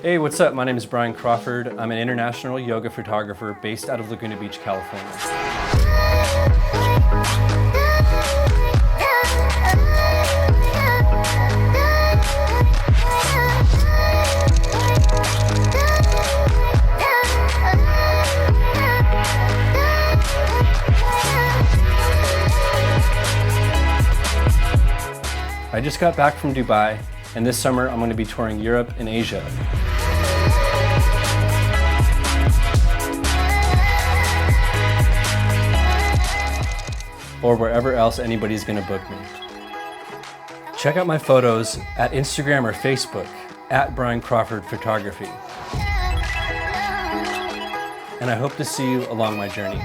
Hey, what's up? My name is Brian Crawford. I'm an international yoga photographer based out of Laguna Beach, California. I just got back from Dubai, and this summer I'm going to be touring Europe and Asia. Or wherever else anybody's going to book me. Check out my photos at Instagram or Facebook at Brian Crawford Photography. And I hope to see you along my journey.